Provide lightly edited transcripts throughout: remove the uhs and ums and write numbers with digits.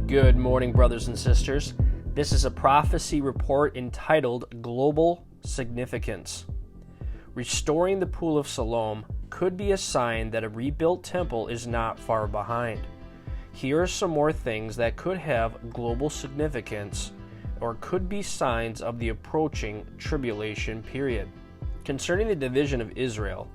Good morning, brothers and sisters. This is a prophecy report entitled Global Significance. Restoring the Pool of Siloam could be a sign that a rebuilt temple is not far behind. Here are some more things that could have global significance or could be signs of the approaching tribulation period. Concerning the division of Israel,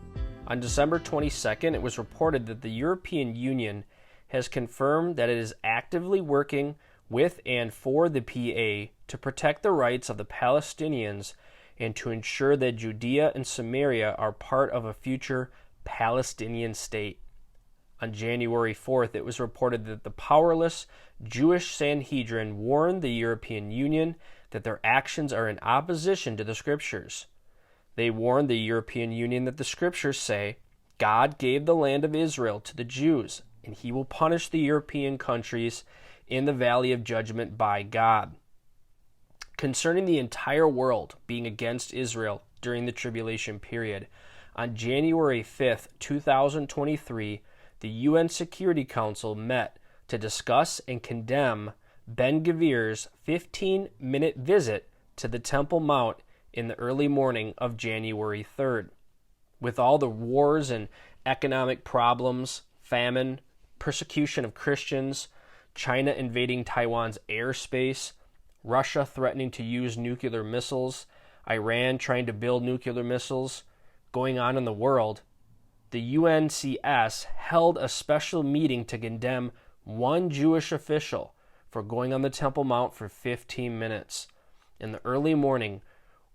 on December 22nd, it was reported that the European Union has confirmed that it is actively working with and for the PA to protect the rights of the Palestinians and to ensure that Judea and Samaria are part of a future Palestinian state. On January 4th, it was reported that the powerless Jewish Sanhedrin warned the European Union that their actions are in opposition to the Scriptures. They warned the European Union that the Scriptures say, God gave the land of Israel to the Jews, and he will punish the European countries in the valley of judgment by God. Concerning the entire world being against Israel during the tribulation period, on January 5th, 2023, the UN Security Council met to discuss and condemn Ben-Gvir's 15-minute visit to the Temple Mount in the early morning of January 3rd. With all the wars and economic problems, famine, persecution of Christians, China invading Taiwan's airspace, Russia threatening to use nuclear missiles, Iran trying to build nuclear missiles going on in the world, the UNCS held a special meeting to condemn one Jewish official for going on the Temple Mount for 15 minutes in the early morning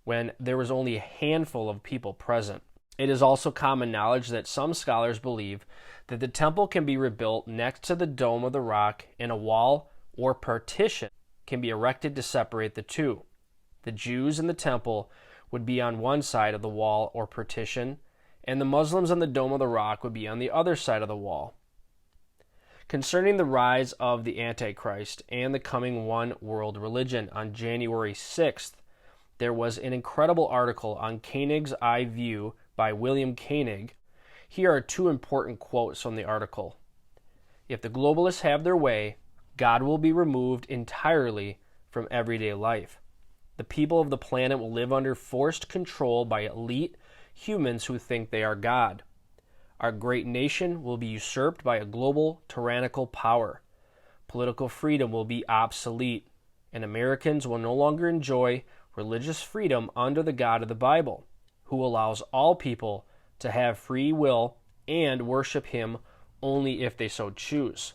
when there was only a handful of people present. It is also common knowledge that some scholars believe that the temple can be rebuilt next to the Dome of the Rock and a wall or partition can be erected to separate the two. The Jews in the temple would be on one side of the wall or partition, and the Muslims on the Dome of the Rock would be on the other side of the wall. Concerning the rise of the Antichrist and the coming one world religion, on January 6th, there was an incredible article on Koenigs Eye View by William Koenig. Here are two important quotes from the article. If the globalists have their way, God will be removed entirely from everyday life. The people of the planet will live under forced control by elite humans who think they are God. Our great nation will be usurped by a global tyrannical power. Political freedom will be obsolete, and Americans will no longer enjoy religious freedom under the God of the Bible, who allows all people to have free will and worship him only if they so choose.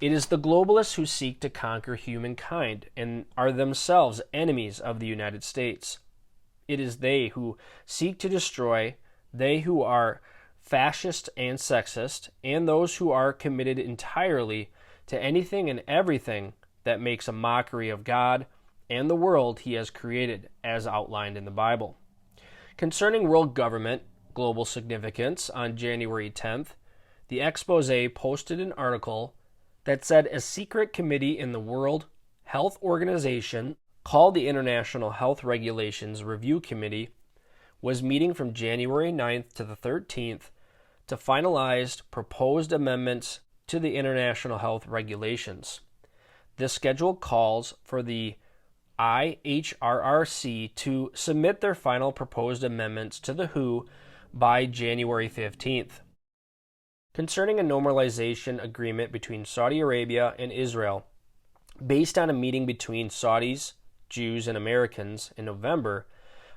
It is the globalists who seek to conquer humankind and are themselves enemies of the United States. It is they who seek to destroy, they who are fascist and sexist, and those who are committed entirely to anything and everything that makes a mockery of God and the world he has created, as outlined in the Bible. Concerning world government, global significance, on January 10th, the expose posted an article that said a secret committee in the World Health Organization, called the International Health Regulations Review Committee, was meeting from January 9th to the 13th to finalize proposed amendments to the International Health Regulations. This schedule calls for the IHRRC to submit their final proposed amendments to the WHO by January 15th. Concerning a normalization agreement between Saudi Arabia and Israel, based on a meeting between Saudis, Jews, and Americans in November,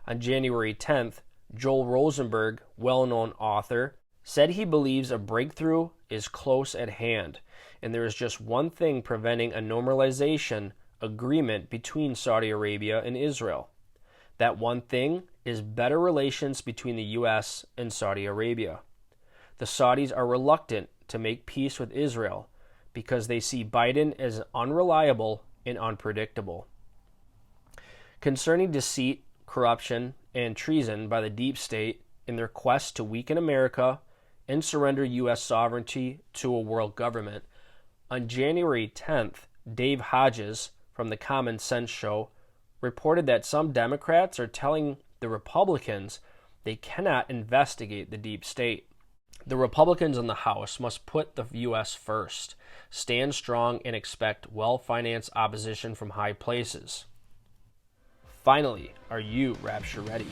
on January 10th, Joel Rosenberg, well-known author, said he believes a breakthrough is close at hand, and there is just one thing preventing a normalization agreement between Saudi Arabia and Israel. That one thing is better relations between the U.S. and Saudi Arabia. The Saudis are reluctant to make peace with Israel because they see Biden as unreliable and unpredictable. Concerning deceit, corruption, and treason by the deep state in their quest to weaken America and surrender U.S. sovereignty to a world government, on January 10th, Dave Hodges from the Common Sense Show reported that some Democrats are telling the Republicans they cannot investigate the deep state. The Republicans in the House must put the U.S. first, stand strong, and expect well-financed opposition from high places. Finally, are you rapture ready?